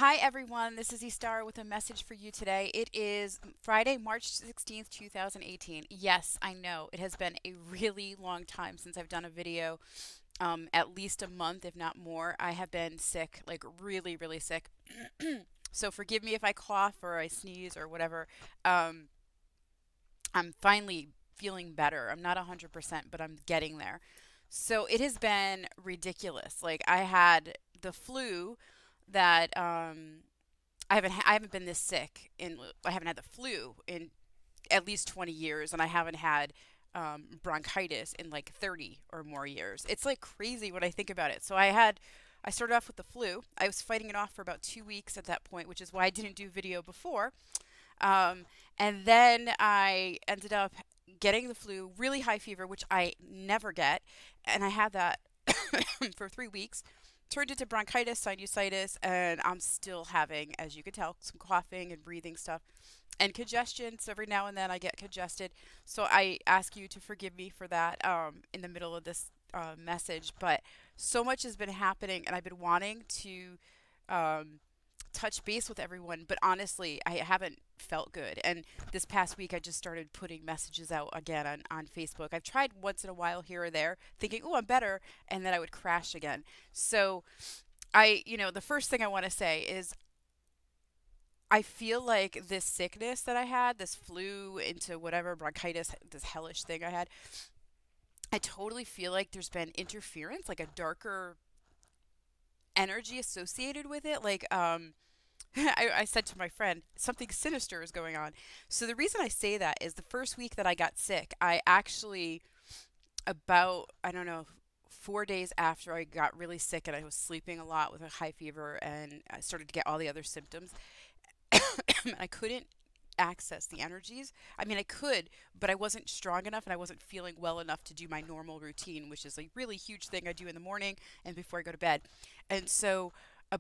Hi everyone, this is EstaRa with a message for you today. It is Friday, March 16th, 2018. Yes, I know it has been a really long time since I've done a video, at least a month, if not more. I have been sick, like really, really sick. So forgive me if I cough or I sneeze or whatever. Um, I'm finally feeling better. I'm not 100%, but I'm getting there. So it has been ridiculous. Like I had the flu that I haven't been this sick in I haven't had the flu in at least 20 years, and I haven't had bronchitis in like 30 or more years. It's like crazy when I think about it. I started off with the flu. I was fighting it off for about 2 weeks at that point, which is why I didn't do video before. Um, and then I ended up getting the flu, really high fever, which I never get, and I had that for 3 weeks. Turned into bronchitis, sinusitis, and I'm still having, as you can tell, some coughing and breathing stuff and congestion. So every now and then I get congested. So I ask you to forgive me for that in the middle of this message. But so much has been happening, and I've been wanting to um, touch base with everyone, but honestly, I haven't felt good. And this past week, I just started putting messages out again on Facebook. I've tried once in a while here or there, thinking, oh, I'm better, and then I would crash again. So, the first thing I want to say is I feel like this sickness that I had, this flu into whatever bronchitis, this hellish thing I had, I totally feel like there's been interference, like a darker energy associated with it. I said to my friend, something sinister is going on. So the reason I say that is the first week that I got sick, I actually, I don't know, 4 days after I got really sick and I was sleeping a lot with a high fever and I started to get all the other symptoms, I couldn't access the energies. I mean, I could, but I wasn't strong enough and I wasn't feeling well enough to do my normal routine, which is a really huge thing I do in the morning and before I go to bed. And so, I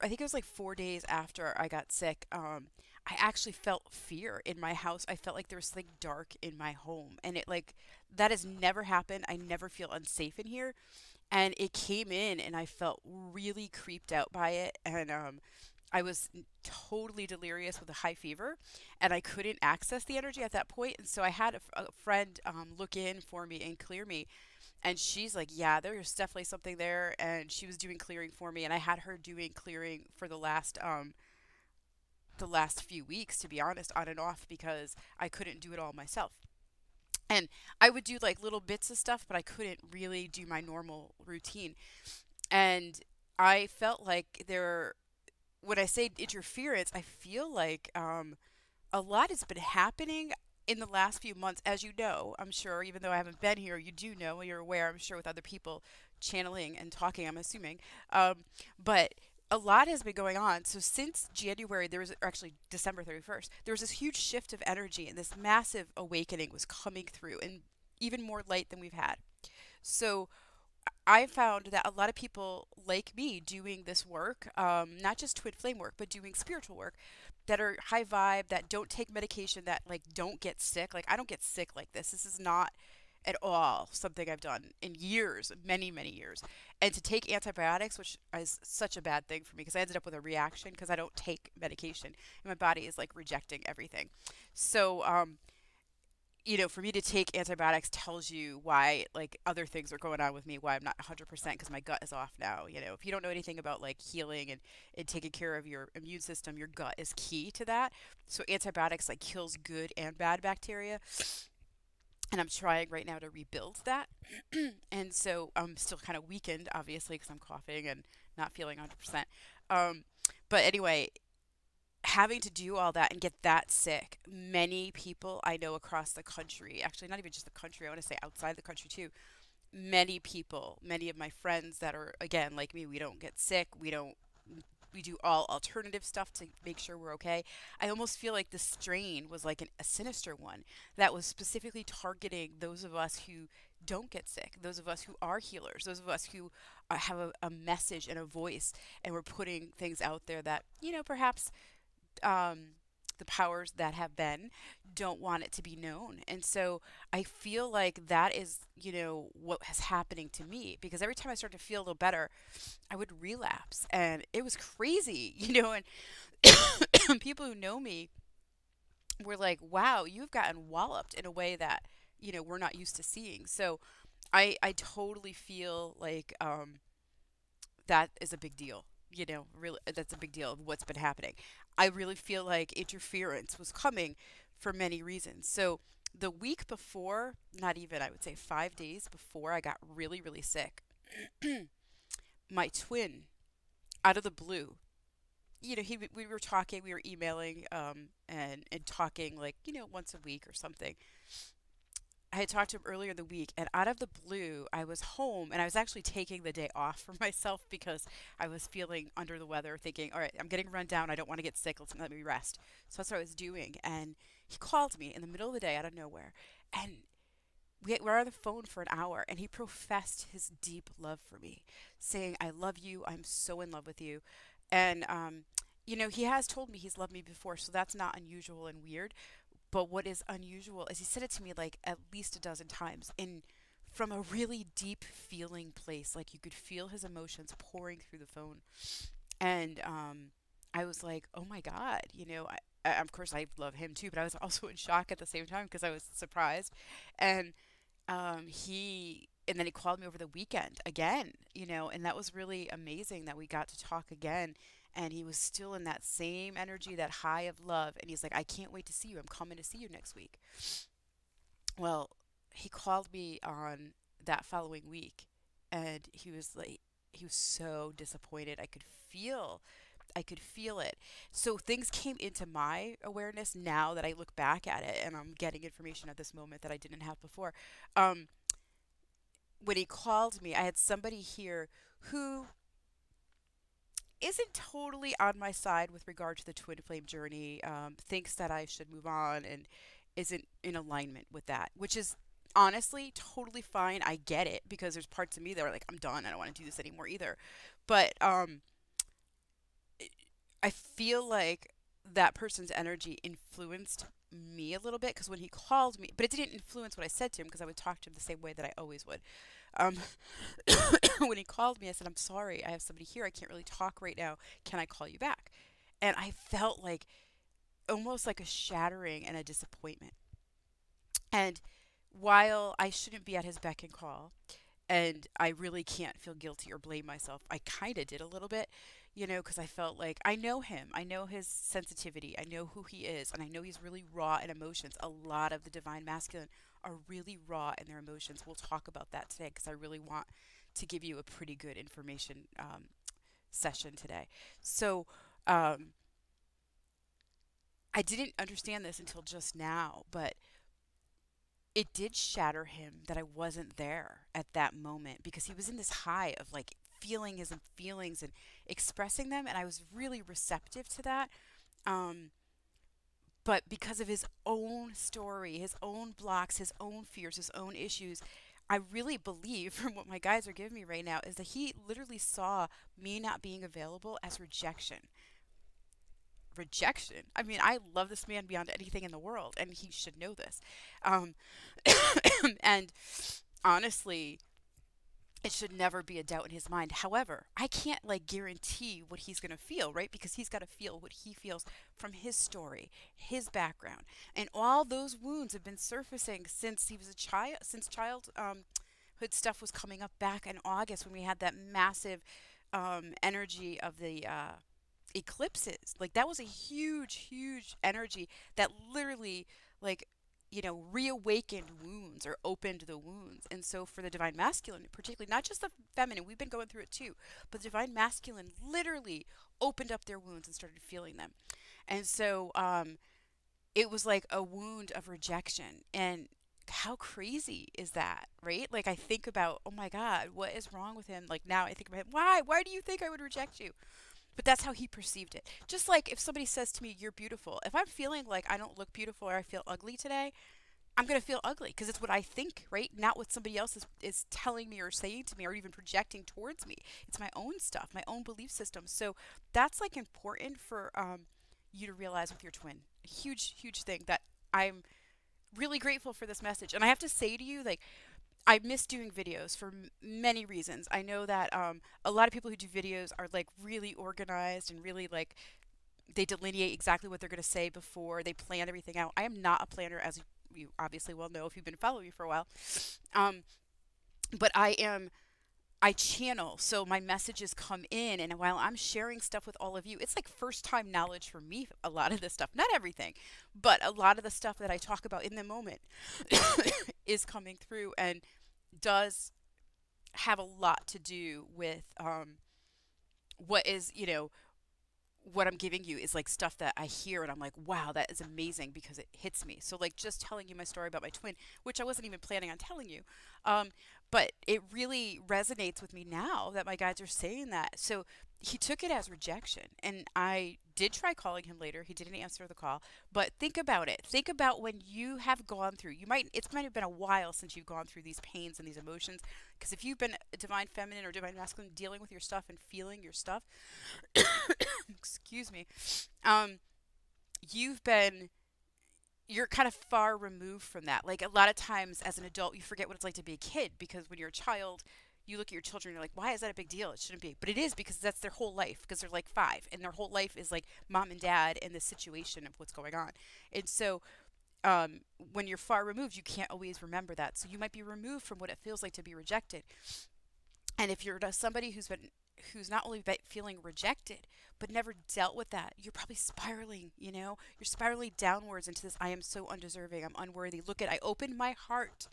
think it was like 4 days after I got sick, I actually felt fear in my house. I felt like there was something dark in my home, and that has never happened. I never feel unsafe in here, and it came in, and I felt really creeped out by it, and I was totally delirious with a high fever, and I couldn't access the energy at that point. And so I had a friend look in for me and clear me. And she's like, yeah, there's definitely something there. And she was doing clearing for me. And I had her doing clearing for the last few weeks, to be honest, on and off, because I couldn't do it all myself. And I would do like little bits of stuff, but I couldn't really do my normal routine. And I felt like when I say interference, I feel like a lot has been happening in the last few months, as you know, I'm sure, even though I haven't been here, you do know, you're aware, I'm sure, with other people channeling and talking, I'm assuming. But a lot has been going on. So since January, there was, or actually December 31st, there was this huge shift of energy and this massive awakening was coming through and even more light than we've had. So I found that a lot of people like me doing this work, not just twin flame work, but doing spiritual work that are high vibe, that don't take medication, that like don't get sick. Like I don't get sick like this. This is not at all something I've done in years, many, many years. And to take antibiotics, which is such a bad thing for me because I ended up with a reaction because I don't take medication and my body is like rejecting everything. So, for me to take antibiotics tells you why like other things are going on with me, why I'm not 100% because my gut is off now. If you don't know anything about like healing and taking care of your immune system, your gut is key to that. So antibiotics like kills good and bad bacteria. And I'm trying right now to rebuild that. And so I'm still kind of weakened, obviously, because I'm coughing and not feeling 100%. Um, but anyway, having to do all that and get that sick, many people I know across the country, actually not even just the country, I want to say outside the country too, many people, many of my friends that are again like me, we don't get sick, we do all alternative stuff to make sure we're okay. I almost feel like the strain was like a sinister one that was specifically targeting those of us who don't get sick, those of us who are healers, those of us who have a message and a voice, and we're putting things out there that perhaps um, the powers that have been don't want it to be known. And so I feel like that is, what is happening to me, because every time I start to feel a little better, I would relapse, and it was crazy, and people who know me were like, wow, you've gotten walloped in a way that, we're not used to seeing. So I totally feel like that is a big deal. Really, that's a big deal of what's been happening. I really feel like interference was coming for many reasons. So the week before, not even, I would say 5 days before I got really, really sick, my twin, out of the blue, we were talking, we were emailing, and talking like, once a week or something. I had talked to him earlier in the week, and out of the blue, I was home, and I was actually taking the day off for myself because I was feeling under the weather, thinking, all right, I'm getting run down. I don't want to get sick. Let me rest. So that's what I was doing. And he called me in the middle of the day out of nowhere, and we were on the phone for an hour, and he professed his deep love for me, saying, I love you. I'm so in love with you. And, he has told me he's loved me before, so that's not unusual and weird. But what is unusual is he said it to me like at least a dozen times, in from a really deep feeling place. Like you could feel his emotions pouring through the phone. And I was like, oh my God, of course I love him too, but I was also in shock at the same time because I was surprised. And and then he called me over the weekend again, and that was really amazing that we got to talk again. And he was still in that same energy, that high of love. And he's like, I can't wait to see you. I'm coming to see you next week. Well, he called me on that following week, and he was so disappointed. I could feel it. So things came into my awareness now that I look back at it, and I'm getting information at this moment that I didn't have before. Um, when he called me, I had somebody here who isn't totally on my side with regard to the twin flame journey, thinks that I should move on, and isn't in alignment with that, which is honestly totally fine. I get it, because there's parts of me that are like, I'm done. I don't want to do this anymore either. But I feel like that person's energy influenced me a little bit, because when he called me, but it didn't influence what I said to him, because I would talk to him the same way that I always would. Um, when he called me, I said, I'm sorry, I have somebody here. I can't really talk right now. Can I call you back? And I felt like almost like a shattering and a disappointment. And while I shouldn't be at his beck and call, and I really can't feel guilty or blame myself, I kind of did a little bit, because I felt like I know him. I know his sensitivity. I know who he is. And I know he's really raw in emotions. A lot of the divine masculine are really raw in their emotions. We'll talk about that today, because I really want to give you a pretty good information session today. So I didn't understand this until just now, but it did shatter him that I wasn't there at that moment, because he was in this high of like feeling his feelings and expressing them, and I was really receptive to that. But because of his own story, his own blocks, his own fears, his own issues, I really believe, from what my guys are giving me right now, is that he literally saw me not being available as rejection. Rejection. I mean, I love this man beyond anything in the world, and he should know this. Um, and honestly, it should never be a doubt in his mind. However, I can't like guarantee what he's going to feel, right? Because he's got to feel what he feels from his story, his background. And all those wounds have been surfacing since he was a child, since childhood stuff was coming up back in August, when we had that massive energy of the eclipses. Like that was a huge, huge energy that literally like, reawakened wounds or opened the wounds. And so for the divine masculine, particularly, not just the feminine, we've been going through it too, but the divine masculine literally opened up their wounds and started feeling them. And so it was like a wound of rejection. And how crazy is that, right? Like I think about, oh my God, what is wrong with him? Like now I think about him, why do you think I would reject you? But that's how he perceived it. Just like if somebody says to me, you're beautiful, if I'm feeling like I don't look beautiful or I feel ugly today, I'm going to feel ugly, because it's what I think, right? Not what somebody else is telling me or saying to me or even projecting towards me. It's my own stuff, my own belief system. So that's like important for you to realize with your twin. huge, huge thing that I'm really grateful for this message. And I have to say to you, like, I miss doing videos for many reasons. I know that a lot of people who do videos are like really organized and really like they delineate exactly what they're going to say before they plan everything out. I am not a planner, as you obviously well know if you've been following me for a while. Um, but I channel, so my messages come in, and while I'm sharing stuff with all of you, it's like first time knowledge for me, a lot of this stuff. Not everything, but a lot of the stuff that I talk about in the moment is coming through and does have a lot to do with what is, what I'm giving you is like stuff that I hear and I'm like, wow, that is amazing because it hits me. So like just telling you my story about my twin, which I wasn't even planning on telling you. Um, but it really resonates with me now that my guides are saying that. So he took it as rejection. And I did try calling him later. He didn't answer the call. But think about it. Think about when you have gone through, it might have been a while since you've gone through these pains and these emotions. Because if you've been a divine feminine or divine masculine dealing with your stuff and feeling your stuff, excuse me, um, you've been, you're kind of far removed from that. Like a lot of times as an adult, you forget what it's like to be a kid because when you're a child, you look at your children, you're like, why is that a big deal? It shouldn't be. But it is because that's their whole life because they're like 5 and their whole life is like mom and dad and the situation of what's going on. And so when you're far removed, you can't always remember that. So you might be removed from what it feels like to be rejected. And if you're somebody who's not only feeling rejected, but never dealt with that, you're probably spiraling, you're spiraling downwards into this, I am so undeserving, I'm unworthy. Look at, I opened my heart.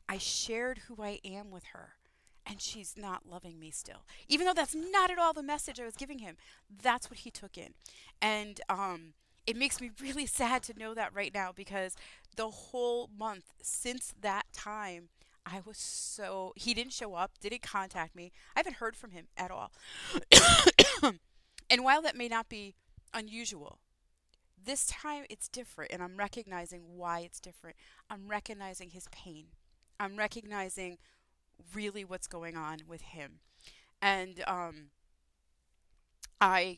I shared who I am with her. And she's not loving me still. Even though that's not at all the message I was giving him. That's what he took in. And it makes me really sad to know that right now because the whole month since that time, I was he didn't show up, didn't contact me. I haven't heard from him at all. And while that may not be unusual, this time it's different and I'm recognizing why it's different. I'm recognizing his pain. I'm recognizing really what's going on with him. And I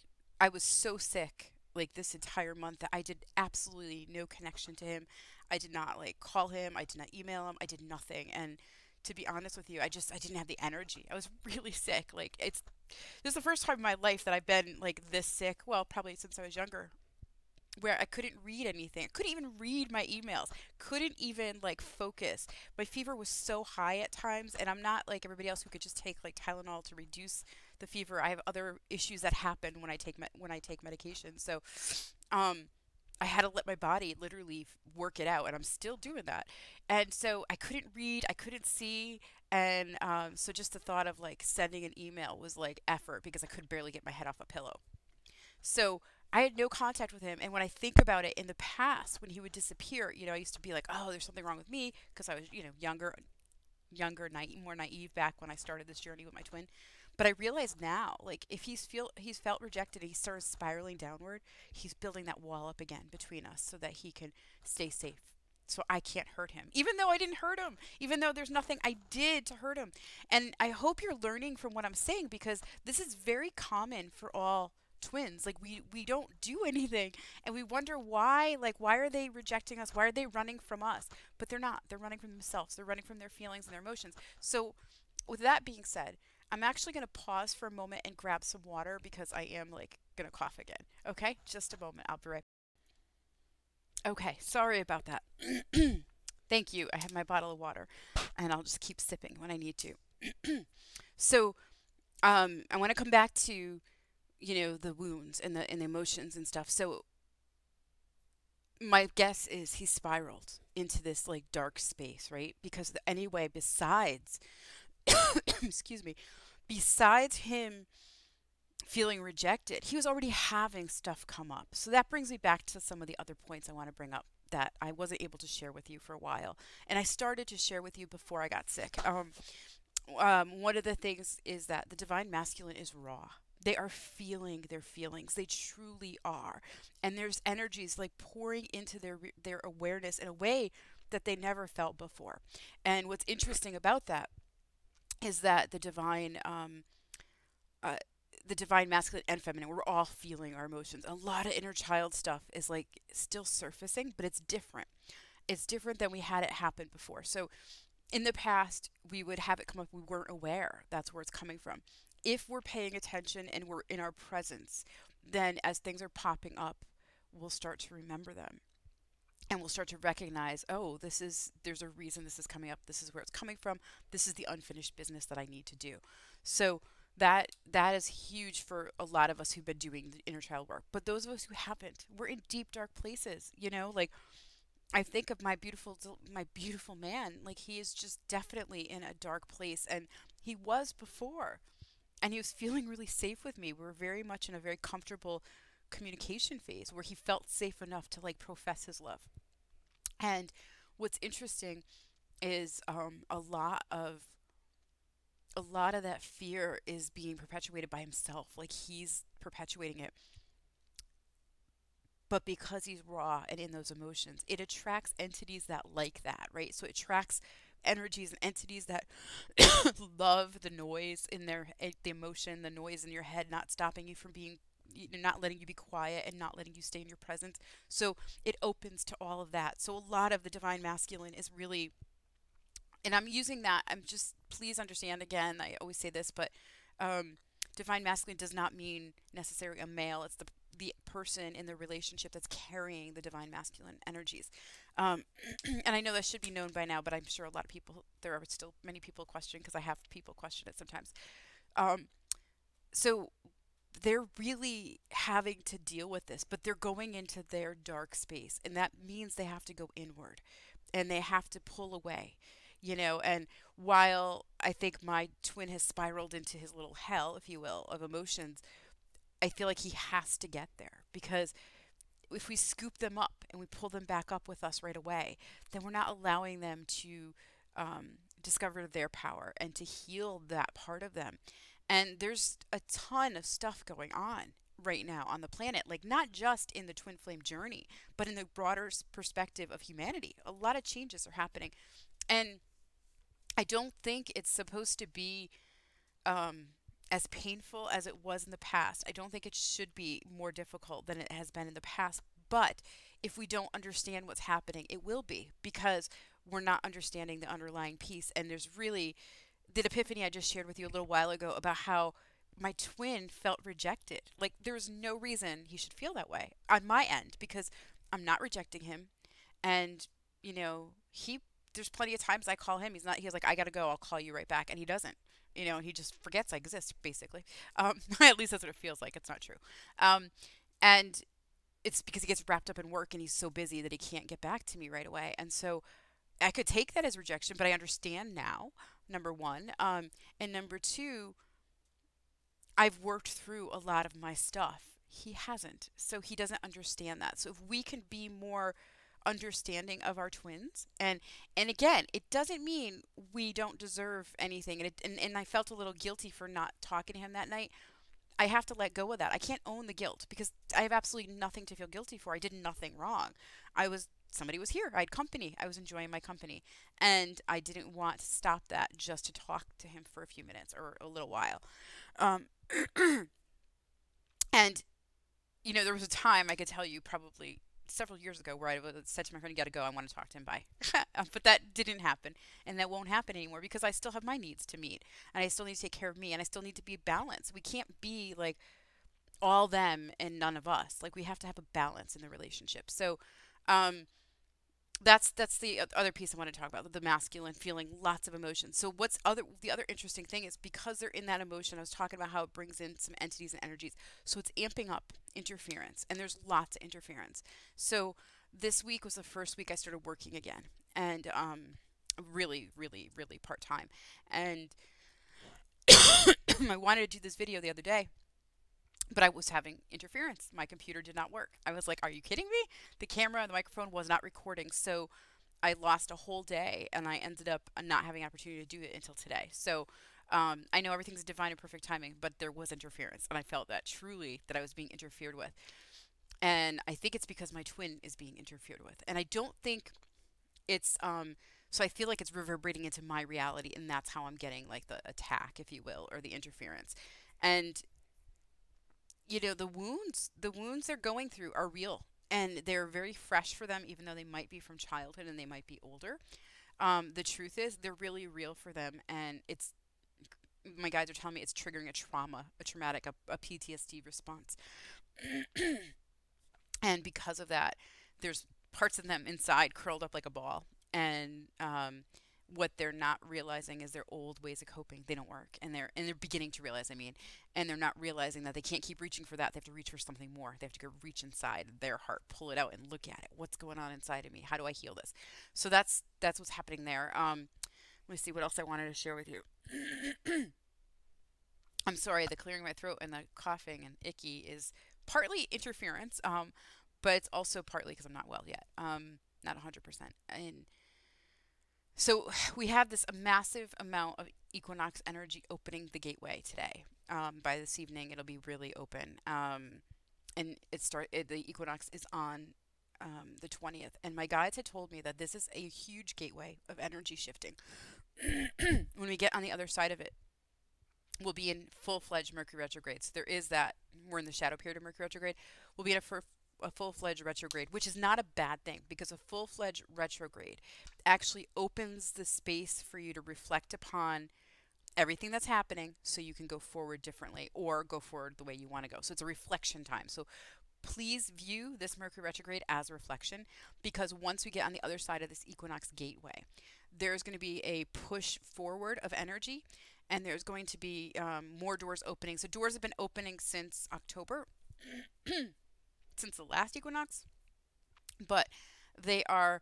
was so sick like this entire month that I did absolutely no connection to him. I did not like call him, I did not email him, I did nothing. And to be honest with you, I didn't have the energy. I was really sick. Like this is the first time in my life that I've been like this sick. Well, probably since I was younger, where I couldn't read anything. I couldn't even read my emails. Couldn't even like focus. My fever was so high at times, and I'm not like everybody else who could just take like Tylenol to reduce the fever. I have other issues that happen when I take medication. So, I had to let my body literally work it out, and I'm still doing that. And so I couldn't read, I couldn't see, and so just the thought of like sending an email was like effort because I could barely get my head off a pillow. So I had no contact with him. And when I think about it in the past, when he would disappear, I used to be like, oh, there's something wrong with me because I was, younger, more naive back when I started this journey with my twin. But I realize now, like, if he's felt rejected and he starts spiraling downward, he's building that wall up again between us so that he can stay safe. So I can't hurt him, even though I didn't hurt him, even though there's nothing I did to hurt him. And I hope you're learning from what I'm saying because this is very common for all twins. Like we don't do anything and we wonder why, like why are they rejecting us, why are they running from us? But they're not. They're running from themselves. They're running from their feelings and their emotions. So with that being said, I'm actually going to pause for a moment and grab some water because I am like going to cough again. Okay, just a moment. I'll be right back. Okay, sorry about that. Thank you. I have my bottle of water and I'll just keep sipping when I need to. So I want to come back to the wounds and the emotions and stuff. So my guess is he spiraled into this like dark space, right? Because anyway, besides, excuse me, besides him feeling rejected, he was already having stuff come up. So that brings me back to some of the other points I want to bring up that I wasn't able to share with you for a while. And I started to share with you before I got sick. One of the things is that the divine masculine is raw. They are feeling their feelings. They truly are. And there's energies like pouring into their awareness in a way that they never felt before. And what's interesting about that is that the divine the divine masculine and feminine, we're all feeling our emotions. A lot of inner child stuff is like still surfacing, but it's different. It's different than we had it happen before. So in the past, we would have it come up, we weren't aware that's where it's coming from. If we're paying attention and we're in our presence, then as things are popping up, we'll start to remember them. And we'll start to recognize, oh, there's a reason this is coming up. This is where it's coming from. This is the unfinished business that I need to do. So that is huge for a lot of us who've been doing the inner child work. But those of us who haven't, we're in deep, dark places, like I think of my beautiful man, like he is just definitely in a dark place, and he was before, and he was feeling really safe with me. We were very much in a very comfortable communication phase where he felt safe enough to like profess his love. And what's interesting is a lot of that fear is being perpetuated by himself. Like he's perpetuating it, but because he's raw and in those emotions, it attracts entities that like that, right? So it attracts energies and entities that love the noise in the emotion, the noise in your head, not stopping you from being, not letting you be quiet and not letting you stay in your presence. So it opens to all of that. So a lot of the divine masculine is really, and I'm using that, I'm just, please understand again, I always say this, but divine masculine does not mean necessarily a male. It's the person in the relationship that's carrying the divine masculine energies. Um, and I know that should be known by now, but I'm sure a lot of people, there are still many people question, because I have people question it sometimes. Um, so they're really having to deal with this, but they're going into their dark space, and that means they have to go inward and they have to pull away. And while I think my twin has spiraled into his little hell, if you will, of emotions, I feel like he has to get there, because if we scoop them up and we pull them back up with us right away, then we're not allowing them to discover their power and to heal that part of them. And there's a ton of stuff going on right now on the planet, like not just in the twin flame journey, but in the broader perspective of humanity. A lot of changes are happening. And I don't think it's supposed to be as painful as it was in the past. I don't think it should be more difficult than it has been in the past. But if we don't understand what's happening, it will be, because we're not understanding the underlying piece. And there's really the epiphany I just shared with you a little while ago about how my twin felt rejected. Like there's no reason he should feel that way on my end, because I'm not rejecting him. And, he, there's plenty of times I call him. He's like, I got to go. I'll call you right back. And he doesn't, and he just forgets I exist, basically. At least that's what it feels like. It's not true. And it's because he gets wrapped up in work and he's so busy that he can't get back to me right away. And so I could take that as rejection, but I understand now, number one. And number two, I've worked through a lot of my stuff. He hasn't. So he doesn't understand that. So if we can be more understanding of our twins, and again, it doesn't mean we don't deserve anything. And I felt a little guilty for not talking to him that night. I have to let go of that. I can't own the guilt, because I have absolutely nothing to feel guilty for. I did nothing wrong. Somebody was here. I had company. I was enjoying my company. And I didn't want to stop that just to talk to him for a few minutes or a little while. Um, and, there was a time, I could tell you, probably several years ago, where I said to my friend, you got to go. I want to talk to him. Bye. But that didn't happen. And that won't happen anymore, because I still have my needs to meet. And I still need to take care of me. And I still need to be balanced. We can't be like all them and none of us. Like we have to have a balance in the relationship. So, that's the other piece I want to talk about, the masculine feeling lots of emotions. So the other interesting thing is, because they're in that emotion, I was talking about how it brings in some entities and energies. So it's amping up interference, and there's lots of interference. So this week was the first week I started working again, and really, really, really part-time. And I wanted to do this video the other day, but I was having interference. My computer did not work. I was like, are you kidding me? The camera and the microphone was not recording. So I lost a whole day, and I ended up not having an opportunity to do it until today. So I know everything's divine and perfect timing, but there was interference, and I felt that truly that I was being interfered with. And I think it's because my twin is being interfered with. And I don't think it's so I feel like it's reverberating into my reality, and that's how I'm getting like the attack, if you will, or the interference. And you know, the wounds they're going through are real, and they're very fresh for them, even though they might be from childhood and they might be older. The truth is, they're really real for them, and it's my guides are telling me it's triggering a trauma, a traumatic, a PTSD response. And because of that, there's parts of them inside curled up like a ball. And what they're not realizing is their old ways of coping. They don't work, and they're beginning to realize. I mean, and they're not realizing that they can't keep reaching for that. They have to reach for something more. They have to go reach inside their heart, pull it out, and look at it. What's going on inside of me? How do I heal this? So that's what's happening there. Let me see what else I wanted to share with you. I'm sorry, the clearing my throat and the coughing and icky is partly interference, but it's also partly because I'm not well yet, not 100%. And so we have this massive amount of equinox energy opening the gateway today. By this evening, it'll be really open, and the equinox is on the 20th. And my guides had told me that this is a huge gateway of energy shifting. When we get on the other side of it, we'll be in full-fledged Mercury retrograde. So there is that. We're in the shadow period of Mercury retrograde. We'll be in a full-fledged retrograde, which is not a bad thing, because a full-fledged retrograde actually opens the space for you to reflect upon everything that's happening, so you can go forward differently or go forward the way you want to go. So it's a reflection time. So please view this Mercury retrograde as a reflection, because once we get on the other side of this equinox gateway, there's going to be a push forward of energy, and there's going to be more doors opening. So doors have been opening since October, since the last equinox, but they are,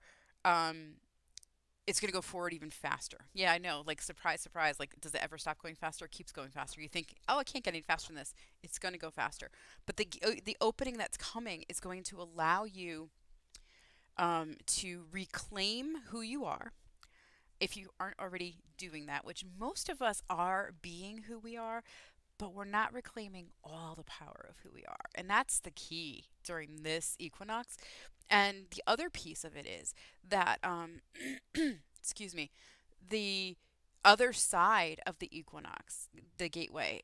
it's going to go forward even faster. Yeah, I know, like, surprise, surprise, like, does it ever stop going faster? It keeps going faster. You think, oh, it can't get any faster than this. It's going to go faster. But the opening that's coming is going to allow you to reclaim who you are, if you aren't already doing that, which most of us are being who we are, but we're not reclaiming all the power of who we are. And that's the key during this equinox. And the other piece of it is that, excuse me, the other side of the equinox, the gateway,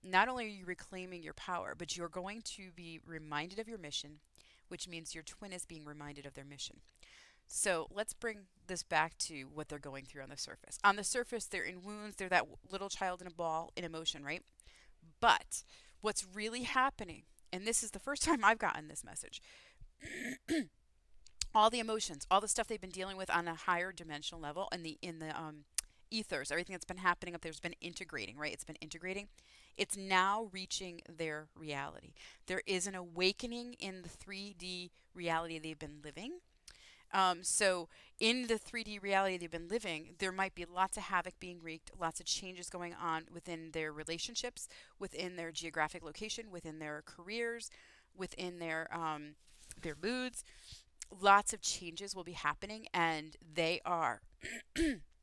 not only are you reclaiming your power, but you're going to be reminded of your mission, which means your twin is being reminded of their mission. So let's bring this back to what they're going through on the surface. On the surface, they're in wounds. They're that little child in a ball in emotion, right? But what's really happening, and this is the first time I've gotten this message, all the emotions, all the stuff they've been dealing with on a higher dimensional level, in the ethers, everything that's been happening up there's been integrating, right? It's been integrating. It's now reaching their reality. There is an awakening in the 3D reality they've been living. So in the 3D reality they've been living, there might be lots of havoc being wreaked, lots of changes going on within their relationships, within their geographic location, within their careers, within their moods. Lots of changes will be happening, and they are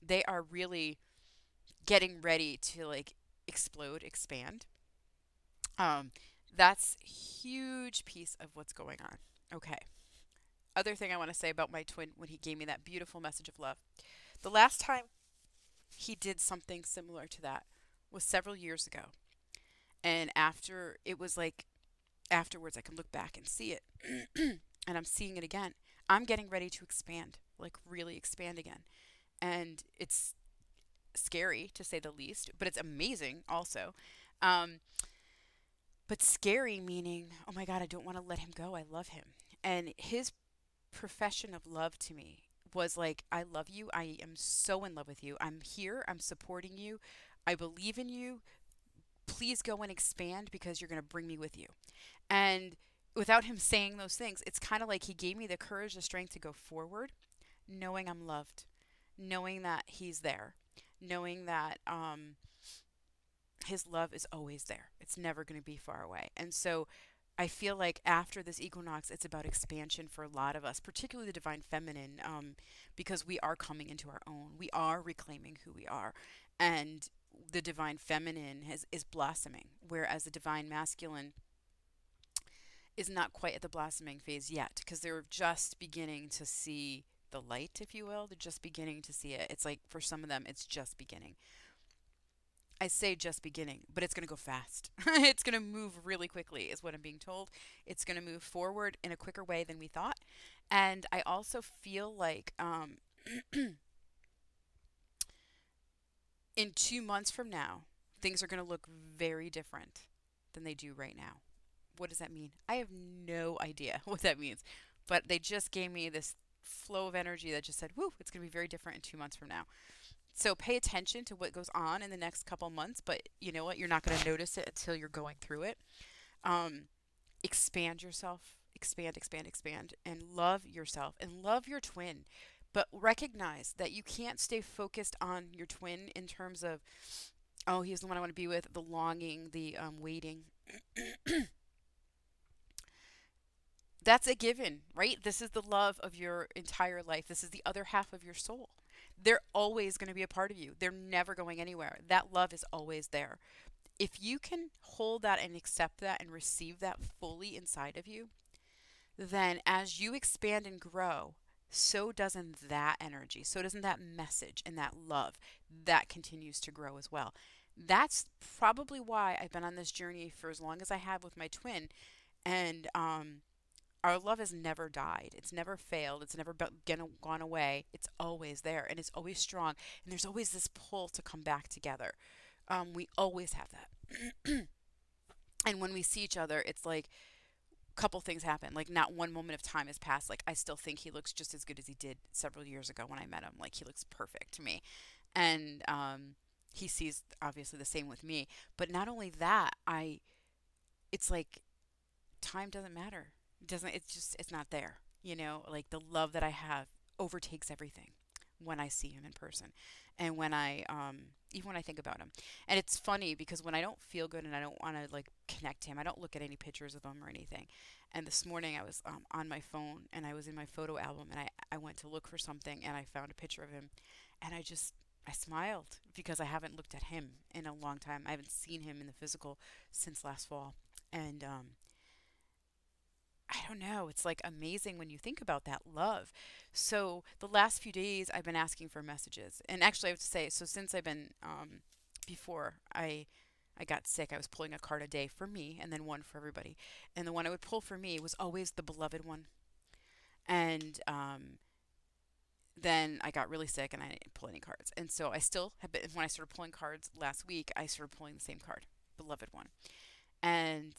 they are really getting ready to, like, explode, expand. That's a huge piece of what's going on. Okay. Other thing I want to say about my twin, when he gave me that beautiful message of love, the last time he did something similar to that was several years ago. And after, it was like, afterwards I can look back and see it. And I'm seeing it again. I'm getting ready to expand, like really expand again. And it's scary, to say the least, but it's amazing also. But scary meaning, oh my God, I don't want to let him go. I love him. And his profession of love to me was like, I love you. I am so in love with you. I'm here. I'm supporting you. I believe in you. Please go and expand, because you're going to bring me with you. And without him saying those things, it's kind of like he gave me the courage, the strength to go forward, knowing I'm loved, knowing that he's there, knowing that his love is always there. It's never going to be far away. And so I feel like after this equinox, it's about expansion for a lot of us, particularly the divine feminine, because we are coming into our own. We are reclaiming who we are. And the divine feminine is blossoming, whereas the divine masculine is not quite at the blossoming phase yet, because they're just beginning to see the light, if you will. They're just beginning to see it. It's like, for some of them, it's just beginning. I say just beginning, but it's going to go fast. It's going to move really quickly, is what I'm being told. It's going to move forward in a quicker way than we thought. And I also feel like in 2 months from now, things are going to look very different than they do right now. What does that mean? I have no idea what that means. But they just gave me this flow of energy that just said, whoo, it's going to be very different in 2 months from now. So pay attention to what goes on in the next couple months, but you know what? You're not going to notice it until you're going through it. Um, Expand yourself, expand, expand, expand, and love yourself and love your twin. But recognize that you can't stay focused on your twin in terms of, oh, he's the one I want to be with, the longing, the waiting. That's a given, right? This is the love of your entire life. This is the other half of your soul. They're always going to be a part of you. They're never going anywhere. That love is always there. If you can hold that and accept that and receive that fully inside of you, then as you expand and grow, so doesn't that energy, so doesn't that message and that love that continues to grow as well. That's probably why I've been on this journey for as long as I have with my twin. And our love has never died. It's never failed. It's never gone away. It's always there and it's always strong. And there's always this pull to come back together. We always have that. And when we see each other, it's like a couple things happen. Like not one moment of time has passed. Like I still think he looks just as good as he did several years ago when I met him. Like he looks perfect to me. And he sees obviously the same with me. But not only that, it's like time doesn't matter. It's not there. You know, like the love that I have overtakes everything when I see him in person. And when even when I think about him. And it's funny because when I don't feel good and I don't want to like connect to him, I don't look at any pictures of him or anything. And this morning I was on my phone and I was in my photo album and I went to look for something and I found a picture of him and I smiled because I haven't looked at him in a long time. I haven't seen him in the physical since last fall. And I don't know. It's like amazing when you think about that love. So the last few days I've been asking for messages. And actually I have to say, so since I've been, before I got sick, I was pulling a card a day for me and then one for everybody. And the one I would pull for me was always the beloved one. And then I got really sick and I didn't pull any cards. And so I still have been, when I started pulling cards last week, I started pulling the same card, beloved one. And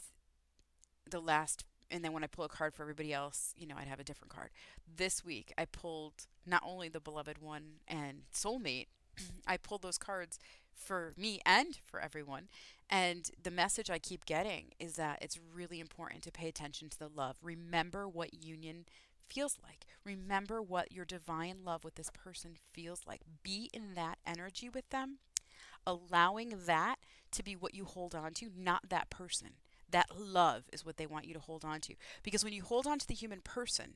and then when I pull a card for everybody else, you know, I'd have a different card. This week, I pulled not only the beloved one and soulmate, I pulled those cards for me and for everyone. And the message I keep getting is that it's really important to pay attention to the love. Remember what union feels like. Remember what your divine love with this person feels like. Be in that energy with them, allowing that to be what you hold on to, not that person. That love is what they want you to hold on to. Because when you hold on to the human person,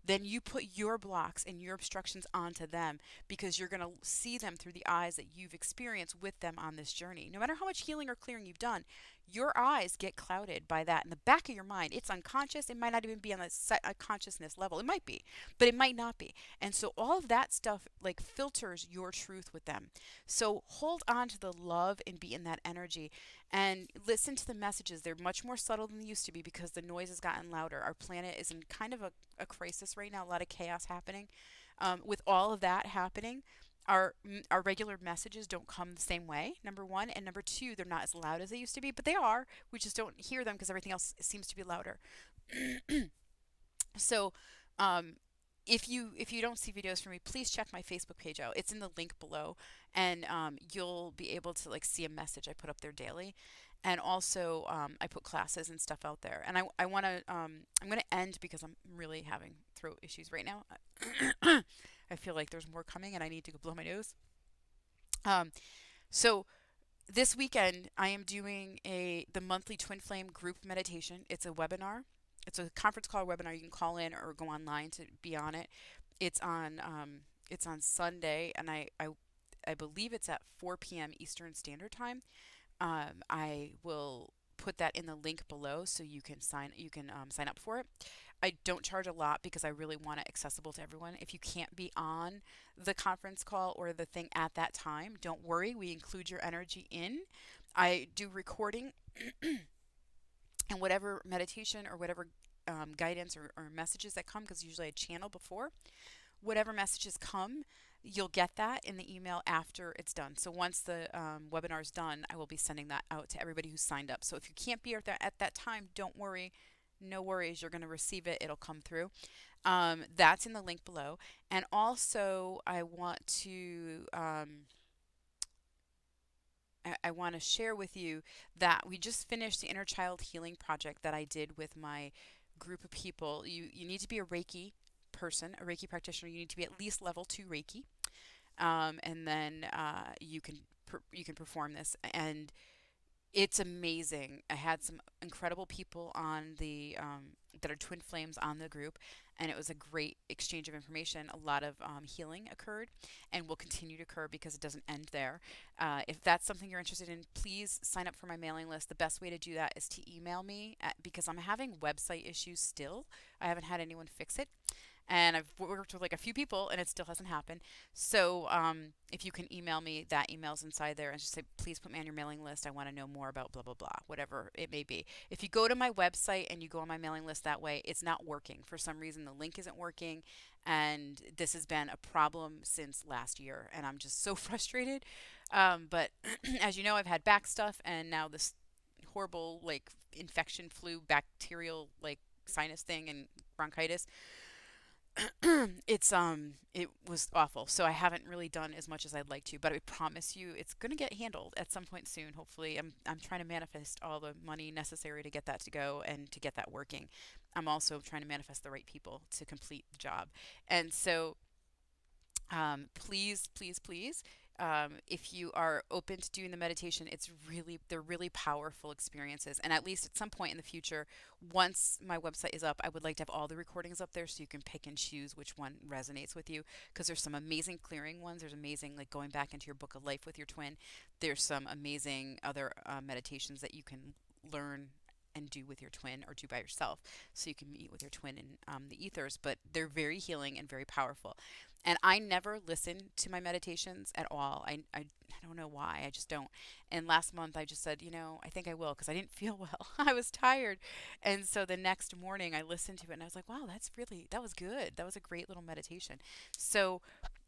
then you put your blocks and your obstructions onto them because you're going to see them through the eyes that you've experienced with them on this journey. No matter how much healing or clearing you've done, your eyes get clouded by that. In the back of your mind, it's unconscious. It might not even be on a consciousness level. It might be, but it might not be. And so all of that stuff like filters your truth with them. So hold on to the love and be in that energy and listen to the messages. They're much more subtle than they used to be because the noise has gotten louder. Our planet is in kind of a crisis right now, a lot of chaos happening. With all of that happening, our regular messages don't come the same way, number one. And number two, they're not as loud as they used to be, but they are. We just don't hear them because everything else seems to be louder. So if you don't see videos from me, please check my Facebook page out. It's in the link below, and you'll be able to like see a message I put up there daily. And also I put classes and stuff out there. And I want to I'm going to end because I'm really having throat issues right now. I feel like there's more coming and I need to go blow my nose. So this weekend I am doing the monthly Twin Flame group meditation. It's a webinar. It's a conference call webinar. You can call in or go online to be on it. It's on Sunday, and I believe it's at 4 p.m. Eastern Standard Time. I will put that in the link below so you can sign up for it. I don't charge a lot because I really want it accessible to everyone. If you can't be on the conference call or the thing at that time, don't worry. We include your energy in. I do recording and whatever meditation or whatever guidance or messages that come, because usually I channel before, whatever messages come, you'll get that in the email after it's done. So once the webinar is done, I will be sending that out to everybody who's signed up. So if you can't be at that time, don't worry. No worries. You're going to receive it. It'll come through. That's in the link below. And also, I want to share with you that we just finished the inner child healing project that I did with my group of people. You need to be a Reiki person, a Reiki practitioner. You need to be at least level 2 Reiki, and then you can perform this, and it's amazing. I had some incredible people on the that are twin flames on the group, and it was a great exchange of information. A lot of healing occurred and will continue to occur because it doesn't end there. If that's something you're interested in, please sign up for my mailing list. The best way to do that is to email me because I'm having website issues still. I haven't had anyone fix it. And I've worked with like a few people and it still hasn't happened. So if you can email me, that email's inside there, and just say, please put me on your mailing list. I want to know more about blah, blah, blah, whatever it may be. If you go to my website and you go on my mailing list that way, it's not working. For some reason, the link isn't working. And this has been a problem since last year. And I'm just so frustrated. But as you know, I've had back stuff and now this horrible like infection, flu, bacterial like sinus thing and bronchitis. It was awful, so I haven't really done as much as I'd like to, but I promise you it's going to get handled at some point soon. Hopefully, I'm trying to manifest all the money necessary to get that to go and to get that working. I'm also trying to manifest the right people to complete the job. And so please, please, please, if you are open to doing the meditation, they're really powerful experiences. And at least at some point in the future, once my website is up, I would like to have all the recordings up there so you can pick and choose which one resonates with you. Because there's some amazing clearing ones. There's amazing like going back into your book of life with your twin. There's some amazing other meditations that you can learn and do with your twin or do by yourself, so you can meet with your twin in the ethers. But they're very healing and very powerful. And I never listen to my meditations at all. I don't know why. I just don't. And last month I just said, you know, I think I will, because I didn't feel well. I was tired. And so the next morning I listened to it and I was like, wow, that was good. That was a great little meditation. So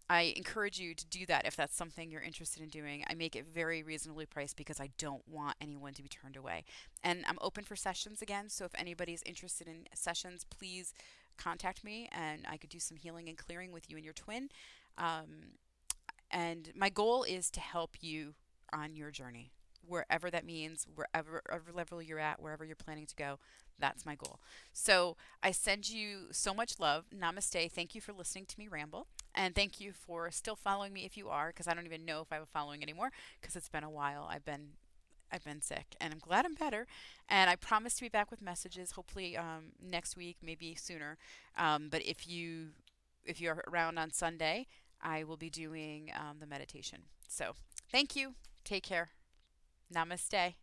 I encourage you to do that if that's something you're interested in doing. I make it very reasonably priced because I don't want anyone to be turned away. And I'm open for sessions again, so if anybody's interested in sessions, please contact me and I could do some healing and clearing with you and your twin. And my goal is to help you on your journey, wherever that means, wherever level you're at, wherever you're planning to go. That's my goal. So I send you so much love. Namaste. Thank you for listening to me ramble. And thank you for still following me if you are, because I don't even know if I have a following anymore because it's been a while. I've been sick, and I'm glad I'm better. And I promise to be back with messages, hopefully next week, maybe sooner. But if you're around on Sunday, I will be doing the meditation. So thank you. Take care. Namaste.